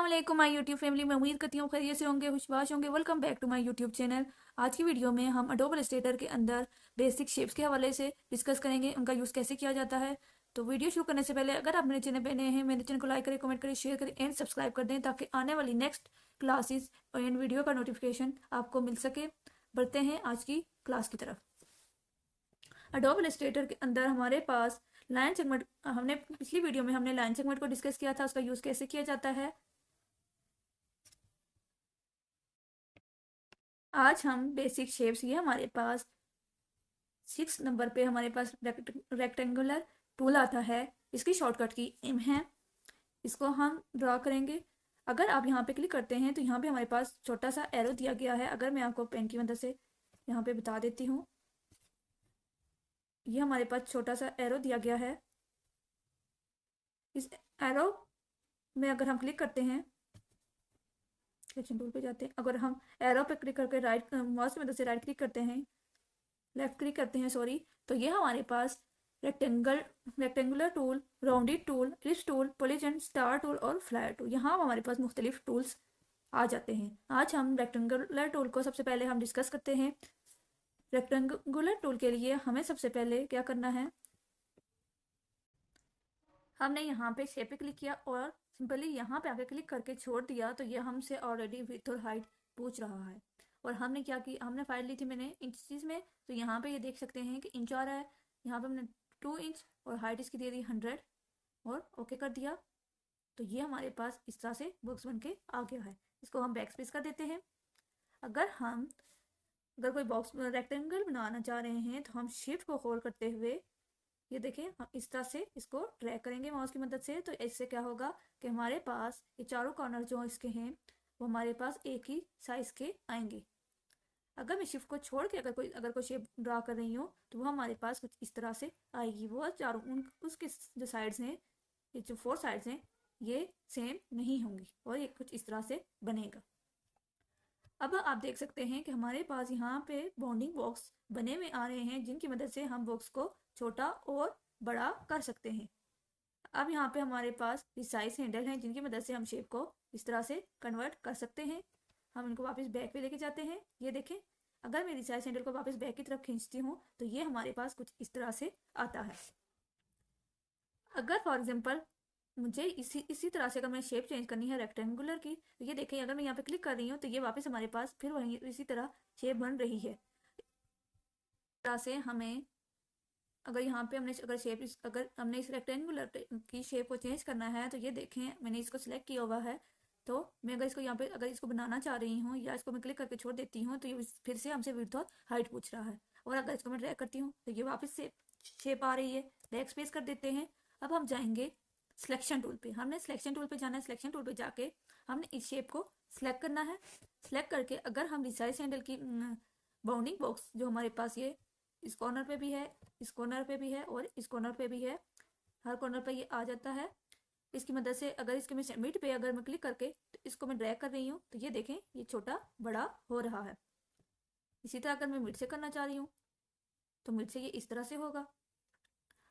वालेकुम my YouTube family. मैं उम्मीद करती हूँ खैरियत से होंगे, खुशबाश होंगे। Welcome back to my YouTube channel. आज की वीडियो में हम अडोब इलस्ट्रेटर के अंदर बेसिक शेप्स के हवाले से डिस्कस करेंगे, उनका यूज़ कैसे किया जाता है। तो वीडियो शुरू करने से पहले अगर आप मेरे चैनल पर नए हैं, मेरे चैनल को लाइक करें, कमेंट करें, शेयर करें एंड सब्सक्राइब कर दें ताकि आने वाली नेक्स्ट क्लासेस एंड वीडियो का नोटिफिकेशन आपको मिल सके। बढ़ते हैं आज की क्लास की तरफ। अडोब इलस्ट्रेटर के अंदर हमारे पास लाइन सेगमेंट, हमने पिछली वीडियो में हमने लाइन सेगमेंट को डिस्कस किया था, उसका यूज़ कैसे किया जाता है। आज हम बेसिक शेप्स, ये हमारे पास 6 नंबर पे हमारे पास रेक्टेंगुलर टूल आता है। इसकी शॉर्टकट की एम है, इसको हम ड्रॉ करेंगे। अगर आप यहाँ पे क्लिक करते हैं तो यहाँ पे हमारे पास छोटा सा एरो दिया गया है। अगर मैं आपको पेन की मदद से यहाँ पे बता देती हूँ, ये हमारे पास छोटा सा एरो दिया गया है। इस एरो में अगर हम क्लिक करते हैं, सिलेक्शन टूल पे जाते हैं, अगर हम एरो पे क्लिक करके राइट माउस की मदद से राइट क्लिक करते हैं, लेफ्ट क्लिक करते हैं सॉरी, तो ये हमारे पास rectangular tool, rounded tool, ellipse tool, polygon, star tool और फ्लायर टूल, यहाँ हमारे पास मुख्तलिफ टूल्स आ जाते हैं। आज हम रेक्टेंगुलर टूल को सबसे पहले हम डिस्कस करते हैं। रेक्टेंगुलर टूल के लिए हमें सबसे पहले क्या करना है, हमने यहाँ पे शेप पे क्लिक किया और सिंपली यहाँ पे आके क्लिक करके छोड़ दिया तो ये हमसे ऑलरेडी विड्थ और हाइट पूछ रहा है। और हमने क्या किया, हमने फाइल ली थी मैंने इंचेस में, तो यहाँ पे ये देख सकते हैं कि इंच आ रहा है। यहाँ पे हमने 2 इंच और हाइट इसकी दे दी 100 और ओके कर दिया। तो ये हमारे पास इस तरह से बॉक्स बन के आ गया है। इसको हम बैक स्पेस कर देते हैं। अगर कोई बॉक्स रेक्टेंगल बनाना चाह रहे हैं तो हम शिफ्ट को होल्ड करते हुए, ये देखें, हम इस तरह से इसको ड्रैग करेंगे माउस की मदद से। तो इससे क्या होगा कि हमारे पास ये चारों कॉर्नर जो इसके हैं वो हमारे पास एक ही साइज के आएंगे। अगर मैं शिफ्ट को छोड़ के अगर कोई शेप ड्रा कर रही हूँ तो वो हमारे पास कुछ इस तरह से आएगी। वो चारों उसके जो साइड्स हैं, ये जो 4 साइड्स हैं, ये सेम नहीं होंगी और ये कुछ इस तरह से बनेगा। अब आप देख सकते हैं कि हमारे पास यहाँ पे बाउंडिंग बॉक्स बने हुए आ रहे हैं, जिनकी मदद से हम बॉक्स को छोटा और बड़ा कर सकते हैं। अब यहाँ पे हमारे पास रिसाइज हैंडल हैं, जिनकी मदद से हम शेप को इस तरह से कन्वर्ट कर सकते हैं। हम इनको वापस बैक पे लेके जाते हैं। ये देखें, अगर मैं रिसाइज हैंडल को वापस बैक की तरफ खींचती हूँ तो ये हमारे पास कुछ इस तरह से आता है। अगर फॉर एग्जाम्पल मुझे इसी तरह से अगर मैं शेप चेंज करनी है रेक्टेंगुलर की, तो ये देखें, अगर मैं यहाँ पे क्लिक कर रही हूँ तो ये वापस हमारे पास फिर वही इसी तरह शेप बन रही है। इस तरह से हमें, अगर यहाँ पे अगर हमने इस रेक्टेंगुलर की शेप को चेंज करना है, तो ये देखें, मैंने इसको सिलेक्ट किया हुआ है। तो मैं अगर इसको यहाँ पे अगर इसको बनाना चाह रही हूँ या इसको मैं क्लिक करके छोड़ देती हूँ तो ये फिर से हमसे विड्थ और हाइट पूछ रहा है। और अगर इसको मैं ड्रैग करती हूँ तो ये वापस से शेप आ रही है। बैक स्पेस कर देते हैं। अब हम जाएंगे सिलेक्शन टूल पे। हमने सिलेक्शन टूल पे जाना है। सिलेक्शन टूल पे जाके हमने इस शेप को सिलेक्ट करना है। सिलेक्ट करके अगर हम रिसाइज हैंडल की बाउंडिंग बॉक्स जो हमारे पास ये इस कॉर्नर पे भी है, इस कॉर्नर पे भी है और इस कॉर्नर पे भी है, हर कॉर्नर पे ये आ जाता है। इसकी मदद से अगर इसके मैं मिड पे अगर मैं क्लिक करके तो इसको मैं ड्रैग कर रही हूँ तो ये देखें, ये छोटा बड़ा हो रहा है। इसी तरह अगर मैं मिड से करना चाह रही हूँ तो मिड से ये इस तरह से होगा।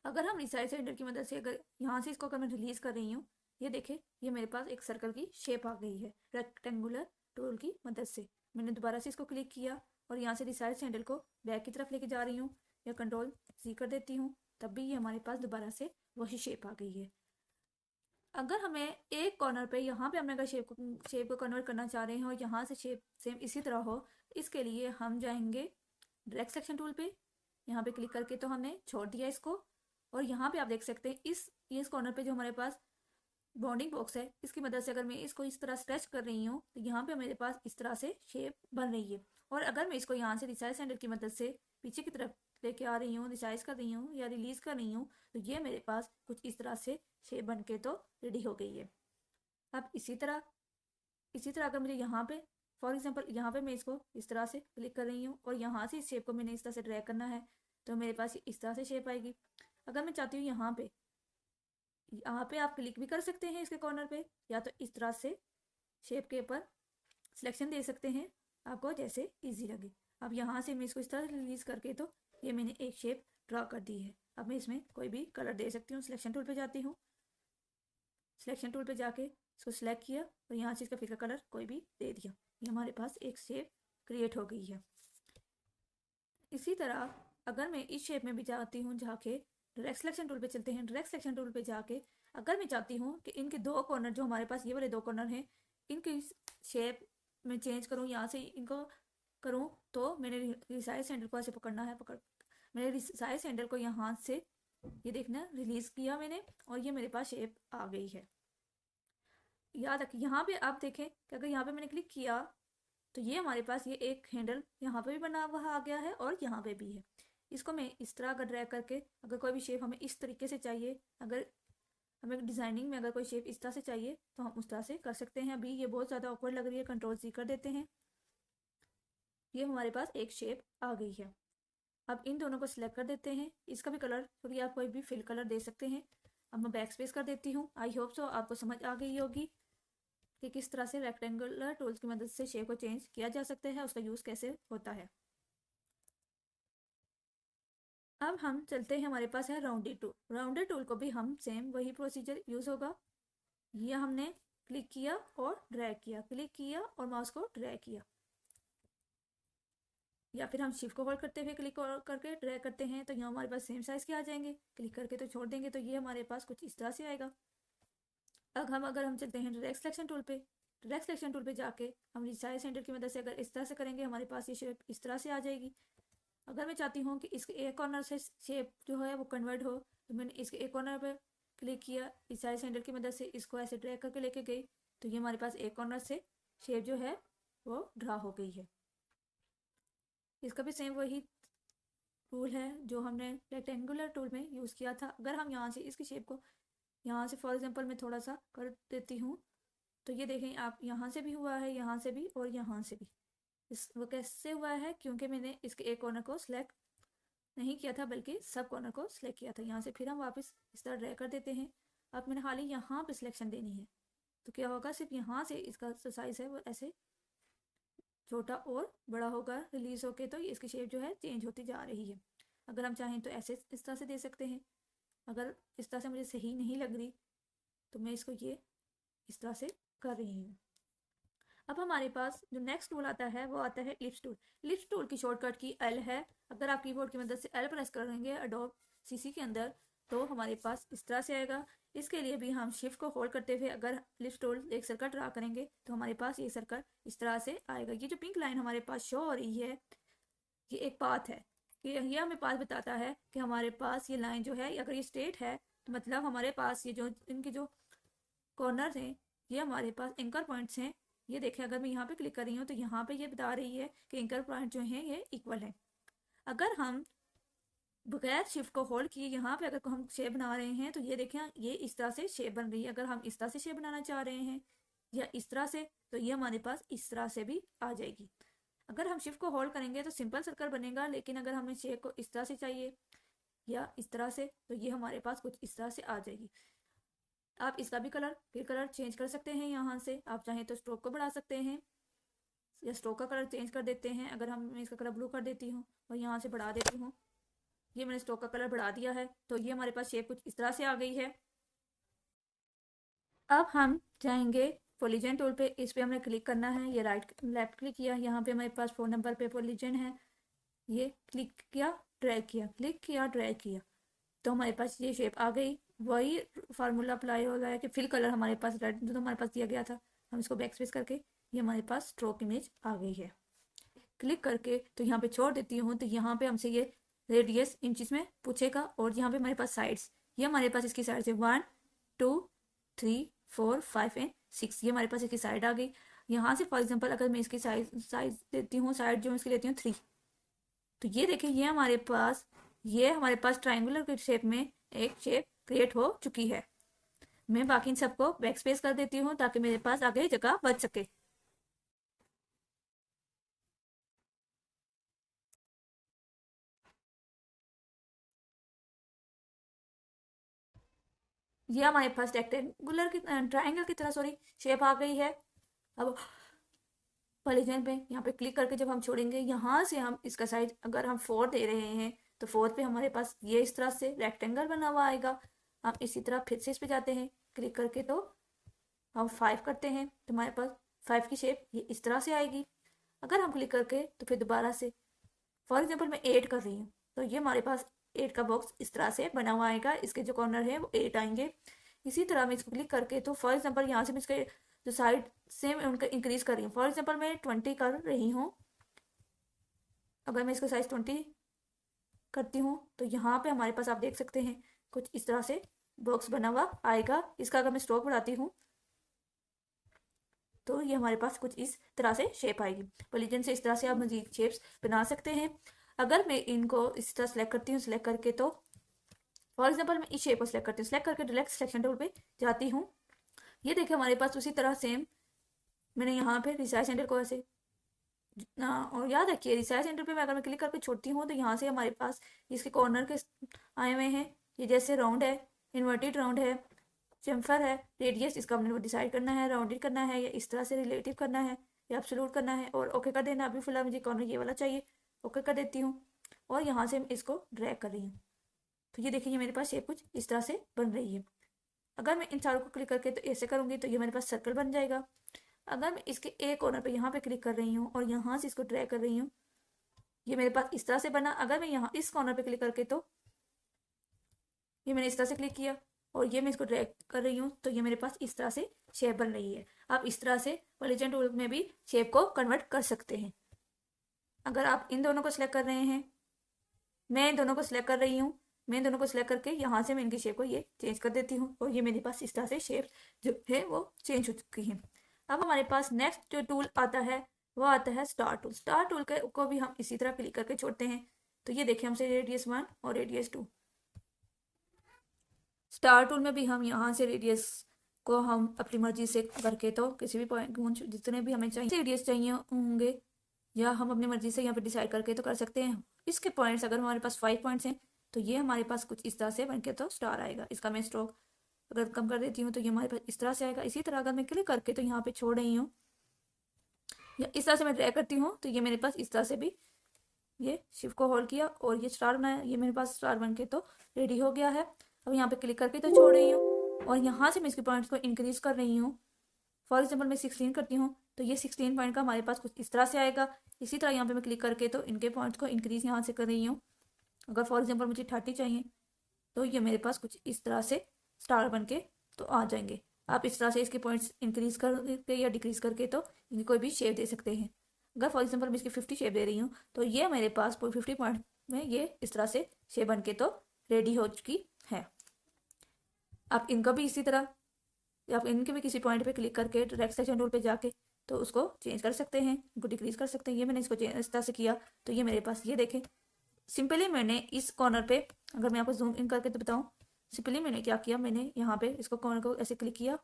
अगर हम रिसाइज हैंडल की मदद से अगर यहाँ से इसको अगर मैं रिलीज कर रही हूँ, ये देखें, ये मेरे पास एक सर्कल की शेप आ गई है रेक्टेंगुलर टूल की मदद से। मैंने दोबारा से इसको क्लिक किया और यहाँ से रिसाइज हैंडल को बैक की तरफ लेके जा रही हूँ या कंट्रोल सी कर देती हूँ, तब भी ये हमारे पास दोबारा से वही शेप आ गई है। अगर हमें एक कॉर्नर पे यहाँ पे हमने अगर शेप को कन्वर्ट करना चाह रहे हैं और यहाँ से शेप सेम इसी तरह हो, इसके लिए हम जाएंगे डायरेक्ट सेक्शन टूल पे। यहाँ पे क्लिक करके तो हमने छोड़ दिया इसको। और यहाँ पे आप देख सकते हैं इस कॉर्नर पे जो हमारे पास बाउंडिंग बॉक्स है, इसकी मदद से अगर मैं इसको इस तरह स्ट्रेच कर रही हूँ तो यहाँ पे मेरे पास इस तरह से शेप बन रही है। और अगर मैं इसको यहाँ से रिसाइज हैंडल की मदद से पीछे की तरफ लेके आ रही हूँ, रिसाइज कर रही हूँ या रिलीज कर रही हूँ, तो ये मेरे पास कुछ इस तरह से शेप बन के तो रेडी हो गई है। अब इसी तरह अगर मुझे यहाँ पे फॉर एग्जाम्पल यहाँ पे मैं इसको इस तरह से क्लिक कर रही हूँ और यहाँ से इस शेप को मैंने इस तरह से ड्रैग करना है, तो मेरे पास इस तरह से शेप आएगी। अगर मैं चाहती हूँ यहाँ पे आप क्लिक भी कर सकते हैं इसके कॉर्नर पे, या तो इस तरह से शेप के ऊपर सिलेक्शन दे सकते हैं, आपको जैसे इजी लगे। अब यहाँ से मैं इसको इस तरह रिलीज करके तो ये मैंने एक शेप ड्रॉ कर दी है। अब मैं इसमें कोई भी कलर दे सकती हूँ। सिलेक्शन टूल पे जाती हूँ। सिलेक्शन टूल पे जाके इसको सिलेक्ट किया और यहाँ से इसका फिल का कलर कोई भी दे दिया, ये हमारे पास एक शेप क्रिएट हो गई है। इसी तरह अगर मैं इस शेप में भी जाती हूँ, जाके डायरेक्ट सिलेक्शन टूल पे चलते हैं, डायरेक्ट सिलेक्शन टूल पे जाके अगर मैं चाहती हूँ कि इनके दो कॉर्नर जो हमारे पास ये वाले दो कॉर्नर हैं इनकी शेप में चेंज करूँ, यहाँ से इनको करूँ, तो मैंने रिसाइज हैंडल को ऐसे पकड़ना है, मैंने रिसाइज हैंडल को यहाँ से ये देखना रिलीज किया मैंने और ये मेरे पास शेप आ गई है। याद रखिए यहाँ पे आप देखें कि अगर यहाँ पे मैंने क्लिक किया तो ये हमारे पास ये एक हैंडल यहाँ पे भी बना हुआ आ गया है और यहाँ पे भी है। इसको मैं इस तरह अगर ड्रैग करके, अगर कोई भी शेप हमें इस तरीके से चाहिए, अगर हमें डिज़ाइनिंग में अगर कोई शेप इस तरह से चाहिए तो हम उस तरह से कर सकते हैं। अभी ये बहुत ज़्यादा ऑकवर्ड लग रही है, Ctrl+C कर देते हैं, ये हमारे पास एक शेप आ गई है। अब इन दोनों को सिलेक्ट कर देते हैं, इसका भी कलर थोड़ी आप कोई भी फिल कलर दे सकते हैं। अब मैं बैक स्पेस कर देती हूँ। आई होप सो आपको समझ आ गई होगी कि किस तरह से रेक्टेंगुलर टूल्स की मदद से शेप को चेंज किया जा सकता है, उसका यूज़ कैसे होता है। अब हम चलते हैं, हमारे पास है राउंडेड टूल। राउंडेड टूल को भी हम सेम वही प्रोसीजर यूज़ होगा। ये हमने क्लिक किया और ड्रैग किया, क्लिक किया और माउस को ड्रैग किया, या फिर हम शिफ्ट को होल्ड करते हुए क्लिक करके ड्रैग करते हैं तो यहाँ हमारे पास सेम साइज़ के आ जाएंगे। क्लिक करके तो छोड़ देंगे तो ये हमारे पास कुछ इस तरह से आएगा। अब अगर हम चलते हैं डायरेक्ट सिलेक्शन टूल पे, डायरेक्ट सिलेक्शन टूल पे जाके हम रिसाइज हैंडल की मदद से अगर इस तरह से करेंगे हमारे पास ये शेप इस तरह से आ जाएगी। अगर मैं चाहती हूँ कि इसके एक कॉर्नर से शेप जो है वो कन्वर्ट हो तो मैंने इसके एक कॉर्नर पर क्लिक किया, रिसाइज हैंडल की मदद से इसको ऐसे ड्रैग करके लेके गई तो ये हमारे पास एक कॉर्नर से शेप जो है वो ड्रा हो गई है। इसका भी सेम वही टूल है जो हमने रेक्टेंगुलर टूल में यूज़ किया था। अगर हम यहाँ से इसकी शेप को यहाँ से फॉर एग्जांपल मैं थोड़ा सा कर देती हूँ तो ये देखें आप, यहाँ से भी हुआ है, यहाँ से भी और यहाँ से भी। वो कैसे हुआ है, क्योंकि मैंने इसके एक कॉर्नर को सिलेक्ट नहीं किया था बल्कि सब कॉर्नर को सिलेक्ट किया था। यहाँ से फिर हम वापस इस तरह ड्रैग कर देते हैं। अब मैंने खाली यहाँ पे सिलेक्शन देनी है तो क्या होगा, सिर्फ यहाँ से इसका जो साइज़ है वो ऐसे छोटा और बड़ा होगा रिलीज होके, तो इसकी शेप जो है चेंज होती जा रही है। अगर हम चाहें तो ऐसे इस तरह से दे सकते हैं। अगर इस तरह से मुझे सही नहीं लग रही तो मैं इसको ये इस तरह से कर रही हूँ। अब हमारे पास जो नेक्स्ट टूल आता है वो आता है इलिप्स टूल। इलिप्स टूल की शॉर्टकट की एल है। अगर आप कीबोर्ड की मदद से एल प्रेस करेंगे एडोब सीसी के अंदर तो हमारे पास इस तरह से आएगा। इसके लिए भी हम शिफ्ट को होल्ड करते हुए अगर इलिप्स टूल एक सर्कल ड्रा करेंगे तो हमारे पास ये सर्कल इस तरह से आएगा। ये जो पिंक लाइन हमारे पास शो हो रही है ये एक पाथ है, ये हमें पाथ बताता है कि हमारे पास ये लाइन जो है अगर ये स्ट्रेट है तो मतलब हमारे पास ये जो इनके जो कॉर्नर हैं ये हमारे पास एंकर पॉइंट्स हैं। ये देखें, अगर मैं यहाँ पे क्लिक कर रही हूँ तो यहाँ पे ये बता रही है कि एंकर पॉइंट जो हैं ये इक्वल है। अगर हम बगैर शिफ्ट को होल्ड किए यहाँ पे अगर हम शेप बना रहे हैं तो ये देखें ये इस तरह से शेप बन रही है। अगर हम इस तरह से शेप बनाना चाह रहे हैं या इस तरह से तो ये हमारे पास इस तरह से भी आ जाएगी। अगर हम शिफ्ट को होल्ड करेंगे तो सिंपल सर्कल बनेगा, लेकिन अगर हमें शेप को इस तरह से चाहिए या इस तरह से तो ये हमारे पास कुछ इस तरह से आ जाएगी। आप इसका भी फिर कलर चेंज कर सकते हैं। यहाँ से आप चाहें तो स्ट्रोक को बढ़ा सकते हैं या स्ट्रोक का कलर चेंज कर देते हैं। अगर मैं इसका कलर ब्लू कर देती हूँ और यहाँ से बढ़ा देती हूँ, ये मैंने स्ट्रोक का कलर बढ़ा दिया है तो ये हमारे पास शेप कुछ इस तरह से आ गई है। अब हम जाएंगे पॉलीजन टूल पे, इस पे हमने क्लिक करना है। ये लेफ्ट क्लिक किया, यहाँ पे हमारे पास 4 नंबर पे पॉलीजन है, ये क्लिक किया ड्रैग किया, क्लिक किया ड्रैग किया तो हमारे पास ये शेप आ गई। वही फार्मूला अप्लाई हो रहा है कि फिल कलर हमारे पास रेड जो हमारे पास दिया गया था, हम इसको बैक स्पेस करके ये हमारे पास स्ट्रोक इमेज आ गई है। क्लिक करके तो यहाँ पे छोड़ देती हूँ तो यहाँ पे हमसे ये रेडियस इंचेस में पूछेगा और यहाँ पे हमारे पास साइड्स, ये हमारे पास इसकी साइड से 1 2 3 4 5 एंड 6 ये हमारे पास इसकी साइड आ गई। यहाँ से फॉर एग्जाम्पल अगर मैं इसकी साइज देती हूँ, साइड जो इसकी लेती हूँ 3, तो ये देखिए ये हमारे पास ट्राइंगुलर के शेप में एक शेप क्रिएट हो चुकी है। मैं बाकी इन सबको बैक स्पेस कर देती हूँ ताकि मेरे पास आगे जगह बच सके। ये हमारे पास ट्राइंगल की तरह शेप आ गई है। अब पॉलीगन पे यहाँ पे क्लिक करके जब हम छोड़ेंगे, यहाँ से हम इसका साइज अगर हम 4 दे रहे हैं तो 4 पे हमारे पास ये इस तरह से रेक्टेंगल बना हुआ आएगा। हम इसी तरह फिर से इस पे जाते हैं क्लिक करके तो हम 5 करते हैं तो हमारे पास 5 की शेप ये इस तरह से आएगी। अगर हम क्लिक करके तो फिर दोबारा से फॉर एग्जाम्पल मैं 8 कर रही हूँ तो ये हमारे पास 8 का बॉक्स इस तरह से बना हुआ आएगा, इसके जो कॉर्नर है वो 8 आएंगे। इसी तरह मैं इसको क्लिक करके तो फॉर एग्जाम्पल यहाँ से मैं इसके जो साइड से मैं उनका इंक्रीज कर रही हूँ। फॉर एग्जाम्पल मैं 20 कर रही हूँ, अगर मैं इसका साइज 20 करती हूँ तो यहाँ पे हमारे पास आप देख सकते हैं कुछ इस तरह से बॉक्स बना हुआ आएगा। इसका अगर मैं स्ट्रोक बढ़ाती हूँ तो ये हमारे पास कुछ इस तरह से शेप आएगी। पॉलीगन से इस तरह से आप मजीद शेप्स बना सकते हैं। अगर मैं इनको इस तरह सेलेक्ट करती हूँ, सेलेक्ट करके तो फॉर एग्जाम्पल मैं इस शेप को सिलेक्ट करती हूँ, सेलेक्ट करके डायरेक्ट सिलेक्शन टूल पे जाती हूँ। ये देखिए हमारे पास उसी तरह सेम मैंने यहाँ पे रिसाइज सेंटर को ऐसे ना, और याद रखिए रिसाइज सेंटर पे मैं अगर मैं क्लिक करके छोड़ती हूँ तो यहाँ से हमारे पास इसके कॉर्नर के आए हुए हैं। ये जैसे राउंड है, इन्वर्टेड राउंड है, चेम्फर है, रेडियस इसका हमने वो डिसाइड करना है, राउंडेड करना है या इस तरह से रिलेटिव करना है या एब्सोल्यूट करना है और ओके कर देना। अभी फिलहाल मुझे कॉर्नर ये वाला चाहिए, ओके कर देती हूँ और यहाँ से मैं इसको ड्रैग कर रही हूँ। तो ये देखिए मेरे पास शेप कुछ इस तरह से बन रही है। अगर मैं इन चारों को क्लिक करके तो ऐसे करूँगी तो ये मेरे पास सर्कल बन जाएगा। अगर मैं इसके एक कॉर्नर पे यहाँ पे क्लिक कर रही हूँ और यहाँ से इसको ड्रैग कर रही हूँ, ये मेरे पास इस तरह से बना। अगर मैं यहाँ इस कॉर्नर पे क्लिक करके तो ये मैंने इस तरह से क्लिक किया और ये मैं इसको ड्रैग कर रही हूँ तो ये मेरे पास इस तरह से शेप बन रही है। आप इस तरह से पॉलीगन टूल में भी शेप को कन्वर्ट कर सकते हैं। अगर आप इन दोनों को सिलेक्ट कर रहे हैं, मैं इन दोनों को सिलेक्ट कर रही हूँ, मैं इन दोनों को सिलेक्ट करके यहाँ से मैं इनकी शेप को ये चेंज कर देती हूँ और ये मेरे पास इस तरह से शेप जो है वो चेंज हो चुकी है। अब हमारे पास नेक्स्ट जो टूल आता है वो आता है स्टार टूल। स्टार टूल को भी हम इसी तरह क्लिक करके छोड़ते हैं तो ये देखिए हमसे रेडियस 1 और रेडियस 2। स्टार टूल में भी हम यहाँ से रेडियस को हम अपनी मर्जी से करके तो किसी भी पॉइंट जितने भी हमें चाहिए रेडियस चाहिए होंगे या हम अपनी मर्जी से यहाँ पे डिसाइड करके तो कर सकते हैं। इसके पॉइंट्स अगर हमारे पास 5 पॉइंट्स हैं तो ये हमारे पास कुछ इस तरह से बनके तो स्टार आएगा। इसका मैं स्ट्रोक अगर कम कर देती हूँ तो ये हमारे पास इस तरह से आएगा। इसी तरह अगर मैं क्लिक करके तो यहाँ पे छोड़ रही हूँ या इस तरह से मैं ड्रैग करती हूँ तो ये मेरे पास इस तरह से भी ये शिफ्ट को होल्ड किया और ये स्टार बनाया, ये मेरे पास स्टार बन के तो रेडी हो गया है। अब यहाँ पे क्लिक करके तो छोड़ रही हूँ और यहाँ से मैं इसके पॉइंट्स को इंक्रीज कर रही हूँ। फॉर एग्जाम्पल मैं 16 करती हूँ तो ये 16 पॉइंट का हमारे पास कुछ इस तरह से आएगा। इसी तरह यहाँ पे मैं क्लिक करके तो इनके पॉइंट्स को इंक्रीज यहाँ से कर रही हूँ। अगर फॉर एग्जाम्पल मुझे 30 चाहिए तो ये मेरे पास कुछ इस तरह से स्टार बन के तो आ जाएंगे। आप इस तरह से इसके पॉइंट्स इंक्रीज करके या डिक्रीज करके तो इनकी कोई भी शेप दे सकते हैं। अगर फॉर एग्जाम्पल मैं इसकी 50 शेप दे रही हूँ तो ये मेरे पास 50 पॉइंट में ये इस तरह से शेप बन के तो रेडी हो चुकी है। आप इनका भी इसी तरह आप इनके भी किसी पॉइंट पे क्लिक करके डायरेक्ट सेलेक्शन टूल पे जाके तो उसको चेंज कर सकते हैं, इनको डिक्रीज कर सकते हैं। ये मैंने इसको इस तरह से किया तो ये मेरे पास ये देखें सिंपली मैंने इस कॉर्नर पे अगर मैं आपको जूम इन करके तो बताऊं, सिंपली मैंने क्या किया, मैंने यहाँ पे इसको कॉर्नर को ऐसे क्लिक किया,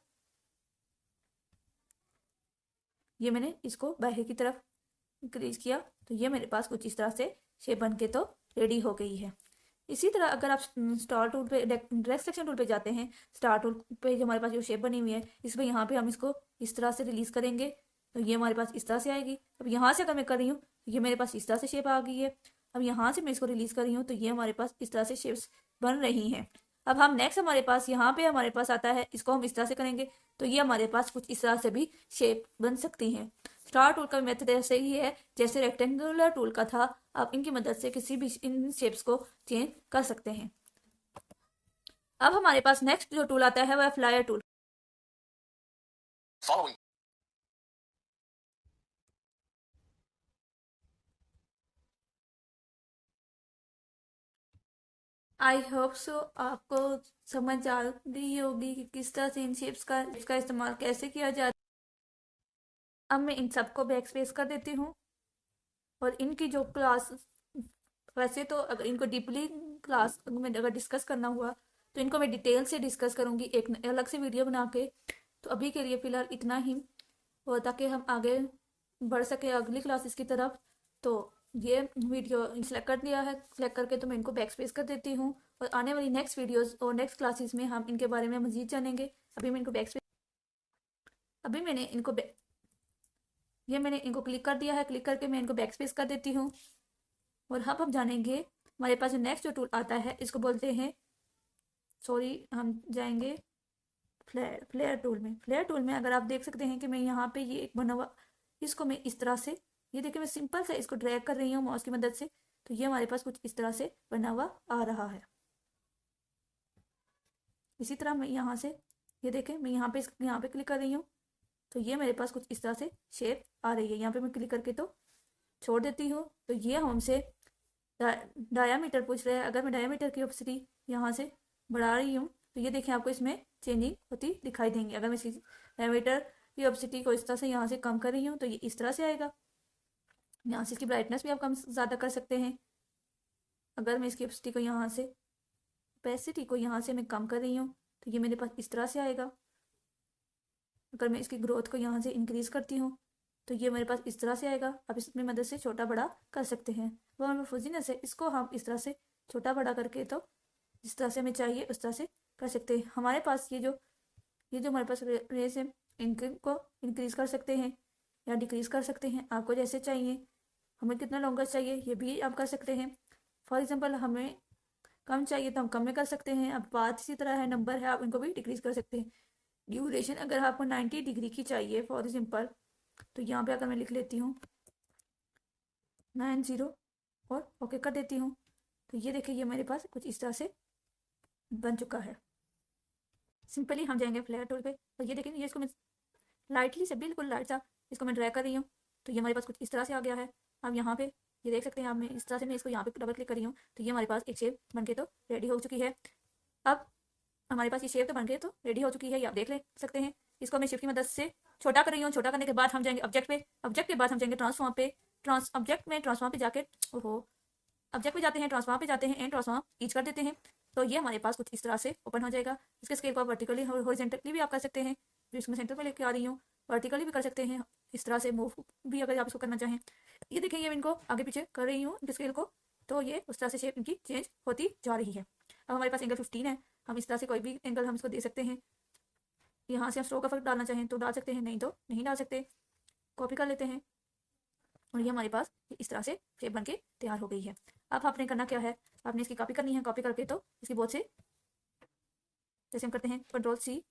ये मैंने इसको बाहर की तरफ इंक्रीज किया तो ये मेरे पास कुछ इस तरह से शेप बन के तो रेडी हो गई है। इसी तरह अगर आप स्टार टूल पे डायरेक्ट सेलेक्शन टूल पे जाते हैं, स्टार टूल पे जो हमारे पास जो शेप बनी हुई है इसमें यहाँ पे हम इसको इस तरह से रिलीज करेंगे तो ये हमारे पास इस तरह से आएगी। अब यहाँ से अगर मैं कर रही हूँ तो ये मेरे पास इस तरह से शेप आ गई है। अब यहाँ से मैं इसको रिलीज कर रही हूँ तो ये हमारे पास इस तरह से शेप्स बन रही हैं। अब हम नेक्स्ट हमारे पास यहाँ पे हमारे पास आता है, इसको हम इस तरह से करेंगे तो ये हमारे पास कुछ इस तरह से भी शेप बन सकती हैं। स्टार टूल का मेथड ऐसे ही है जैसे रेक्टेंगुलर टूल का था, आप इनकी मदद से किसी भी इन शेप्स को चेंज कर सकते हैं। अब हमारे पास नेक्स्ट जो टूल आता है वह flyer tool. I hope so आपको समझ आ गई होगी कि किस तरह से इन शेप्स का इस्तेमाल कैसे किया जाता है। अब मैं इन सबको बैक स्पेस कर देती हूँ और इनकी जो क्लास, वैसे तो अगर इनको डीपली क्लास में अगर डिस्कस करना हुआ तो इनको मैं डिटेल से डिस्कस करूँगी एक अलग से वीडियो बना के। तो अभी के लिए फ़िलहाल इतना ही, और ताकि हम आगे बढ़ सके अगली क्लासेस की तरफ। तो ये वीडियो सेलेक्ट कर दिया है, सेलेक्ट करके तो मैं इनको बैक स्पेस कर देती हूँ और आने वाली नेक्स्ट वीडियोस और नेक्स्ट क्लासेस में हम इनके बारे में मज़ीद जानेंगे। अभी मैं इनको बैक स्पेस, अभी मैंने इनको ये मैंने इनको क्लिक कर दिया है, क्लिक करके मैं इनको बैक स्पेस कर देती हूँ। और अब हम जानेंगे हमारे पास जो नेक्स्ट जो टूल आता है इसको बोलते हैं, सॉरी हम जाएंगे फ्लेयर टूल में अगर आप देख सकते हैं कि मैं यहाँ पे ये एक बना हुआ, इसको मैं इस तरह से, ये देखिए मैं सिंपल सा इसको ड्रैग कर रही हूँ माउस की मदद से, तो ये हमारे पास कुछ इस तरह से बना हुआ आ रहा है। इसी तरह मैं यहाँ से, ये देखें मैं यहाँ पे क्लिक कर रही हूँ, तो ये मेरे पास कुछ इस तरह से शेप आ रही है। यहाँ पे मैं क्लिक करके तो छोड़ देती हूँ। तो ये हमसे डायामीटर पूछ रहा है। अगर मैं डायामीटर की ऑप्सिटी यहाँ से बढ़ा रही हूँ तो ये देखें आपको इसमें चेंजिंग होती दिखाई देंगी। अगर मैं इसकी डायामीटर की ऑप्सिटी को इस तरह से यहाँ से कम कर रही हूँ तो ये इस तरह से आएगा। यहाँ से इसकी ब्राइटनेस भी आप कम ज़्यादा कर सकते हैं। अगर मैं इसकी ऑप्सिटी को यहाँ से, ओपेसिटी को यहाँ से मैं कम कर रही हूँ तो ये मेरे पास इस तरह से आएगा। अगर मैं इसकी ग्रोथ को यहाँ से इंक्रीज़ करती हूँ तो ये मेरे पास इस तरह से आएगा। आप इसमें मदद से छोटा बड़ा कर सकते हैं। वो हमें फुजीनेस है, इसको हम इस तरह से छोटा बड़ा करके तो जिस तरह से हमें चाहिए उस तरह से कर सकते हैं। हमारे पास ये जो हमारे पास रेस है, इनको इंक्रीज़ कर सकते हैं या डिक्रीज़ कर सकते हैं, आपको जैसे चाहिए। हमें कितना लॉन्गर चाहिए ये भी आप कर सकते हैं। फॉर एग्जांपल हमें कम चाहिए तो हम कम में कर सकते हैं। अब बात इसी तरह है, नंबर है, आप इनको भी डिक्रीज़ कर सकते हैं। ड्यूरेशन अगर आपको 90 डिग्री की चाहिए फॉर एग्जांपल, तो यहाँ पे अगर मैं लिख लेती हूँ 90 और ओके कर देती हूँ, तो ये देखिए ये मेरे पास कुछ इस तरह से बन चुका है। सिंपली हम जाएंगे फ्लेयर टूल पे और ये देखेंगे, ये इसको मैं लाइटली से, बिल्कुल लाइट सा इसको मैं ड्रैग कर रही हूँ, तो ये हमारे पास कुछ इस तरह से आ गया है। अब यहाँ पे ये देख सकते हैं आप, मैं इस तरह से मैं इसको यहाँ पे डबल क्लिक कर रही हूँ तो ये हमारे पास एक शेप बन के तो रेडी हो चुकी है। अब हमारे पास ये शेप तो बन के तो रेडी हो चुकी है, ये आप देख ले सकते हैं। इसको मैं शिफ्ट की मदद से छोटा कर रही हूँ। छोटा करने के बाद हम जाएंगे ऑब्जेक्ट पे, ऑब्जेक्ट के बाद हम जाएंगे ट्रांसफॉर्म पे। ट्रांसफॉर्म पे जाके ऑब्जेक्ट पे जाते हैं, ट्रांसफॉर्म पे जाते हैं एंड ट्रांसफॉर्म ईच कर देते हैं, तो ये हमारे पास कुछ इस तरह से ओपन हो जाएगा। इसके स्केल को आप वर्टिकली हॉरिजॉन्टली भी आप कर सकते हैं, जो इसमें सेंटर पे लेके आ रही हूँ, वर्टिकली भी कर सकते हैं, इस तरह से मूव भी अगर आप इसको करना चाहें। ये देखें ये इनको आगे पीछे कर रही हूँ इनके स्केल को, तो ये उस तरह से शेप इनकी चेंज होती जा रही है। अब हमारे पास एंगल 15 है, हम इस तरह से कोई भी एंगल हम इसको दे सकते हैं। यहाँ से हम स्ट्रोक इफेक्ट डालना चाहें तो डाल सकते हैं, नहीं तो नहीं डाल सकते। कॉपी कर लेते हैं और ये हमारे पास इस तरह से शेप बन के तैयार हो गई है। अब आपने करना क्या है, आपने इसकी कॉपी करनी है। कॉपी करके तो इसकी बहुत से, जैसे हम करते हैं कंट्रोल सी,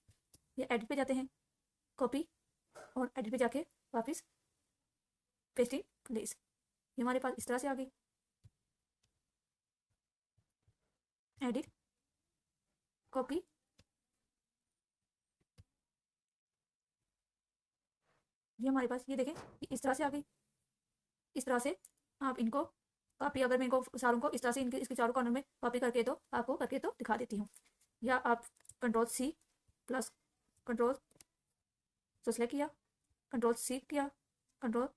या एडिट पे जाते हैं, कॉपी, और एडिट पे जाके वापस पेस्ट इन प्लेस, ये हमारे पास इस तरह से आ गई। एडिट, कॉपी, ये हमारे पास, ये देखें ये इस तरह से आ गई। इस तरह से आप इनको कॉपी, अगर मैं इनको सारों को इस तरह से इनके इसके चारों कॉर्नर में कॉपी करके तो आपको करके तो दिखा देती हूँ। या आप कंट्रोल सी प्लस कंट्रोल तो सेलेक्ट किया, कंट्रोल सी किया, कंट्रोल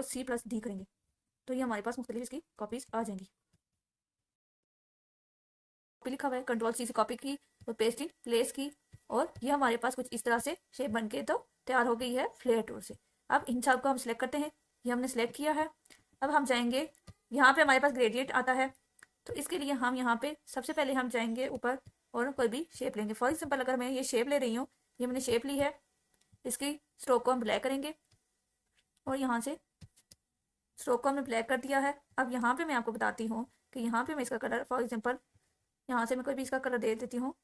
सी प्लस डी करेंगे तो ये हमारे पास मुख्तलिफ इसकी कॉपीज आ जाएंगी। कॉपी लिखा हुआ है, कंट्रोल सी से कॉपी की और पेस्ट इन प्लेस की, और ये हमारे पास कुछ इस तरह से शेप बन के तो तैयार हो गई है फ्लेयर टूल से। अब इन सब को हम सिलेक्ट करते हैं, ये हमने सेलेक्ट किया है। अब हम जाएंगे, यहाँ पे हमारे पास ग्रेडियंट आता है, तो इसके लिए हम यहाँ पे सबसे पहले हम जाएंगे ऊपर और कोई भी शेप लेंगे। फॉर एग्जाम्पल अगर मैं ये शेप ले रही हूँ, ये मैंने शेप ली है, इसकी स्ट्रोक को हम ब्लैक करेंगे और यहाँ से स्ट्रोक को हमने ब्लैक कर दिया है। अब यहाँ पे मैं आपको बताती हूँ कि यहाँ पे मैं इसका कलर, फॉर एग्जाम्पल यहाँ से मैं कोई भी इसका कलर दे देती हूँ।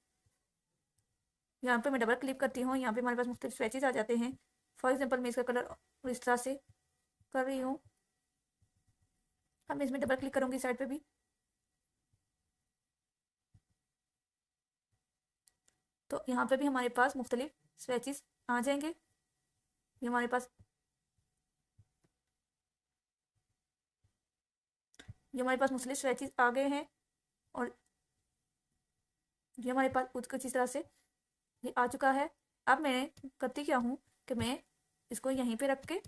यहाँ पे मैं डबल क्लिक करती हूँ, यहाँ पे हमारे पास मुख्तलिफ स्वेचेस आ जाते हैं। फॉर एग्जाम्पल मैं इसका कलर इस तरह से कर रही हूँ। अब मैं इसमें डबल क्लिक करूँगी साइड पे भी, तो यहाँ पे भी हमारे पास मुख्तलिफ स्वेचेस आ जाएंगे। ये हमारे पास मुख्तलिफ स्वेचेस आ गए हैं और ये हमारे पास कुछ इस तरह से ये आ चुका है। अब मैं करती क्या हूँ कि मैं इसको यहीं पे रख के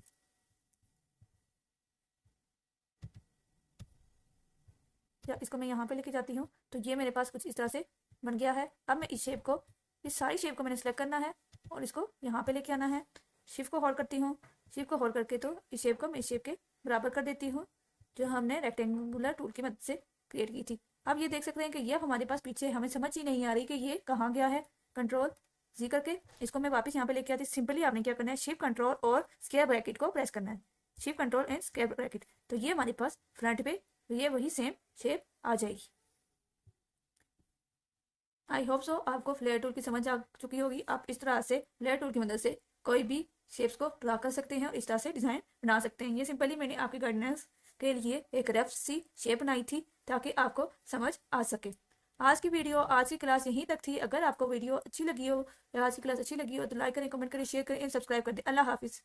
या इसको मैं यहाँ पे लेके जाती हूँ, तो ये मेरे पास कुछ इस तरह से बन गया है। अब मैं इस शेप को, इस सारी शेप को मैंने सेलेक्ट करना है और इसको यहाँ पे लेके आना है। शिफ्ट को होल्ड करती हूँ, शिफ्ट को होल्ड करके तो इस शेप को मैं इस शेप के बराबर कर देती हूँ जो हमने रेक्टेंगुलर टूल की मदद से क्रिएट की थी। अब ये देख सकते हैं कि ये हमारे पास पीछे हमें समझ ही नहीं आ रही कि ये कहाँ गया है। कंट्रोल जी करके इसको मैं वापस यहाँ पे लेके आती। सिंपली आपने क्या करना है, शिफ्ट कंट्रोल और स्क्वायर ब्रैकेट को प्रेस करना है, shift control and square bracket, तो ये हमारे पास फ्रंट पे ये वही सेम शेप आ जाएगी। आई होप सो आपको फ्लेयर टूल की समझ आ चुकी होगी। आप इस तरह से फ्लेयर टूल की मदद से कोई भी शेप्स को ड्रा कर सकते हैं और इस तरह से डिज़ाइन बना सकते हैं। ये सिंपली मैंने आपकी गाइडेंस के लिए एक रफ सी शेप बनाई थी ताकि आपको समझ आ सके। आज की क्लास यहीं तक थी। अगर आपको वीडियो अच्छी लगी हो या आज की क्लास अच्छी लगी हो तो लाइक करें, कमेंट करें, शेयर करें, सब्सक्राइब कर दें। अल्लाह हाफिज़।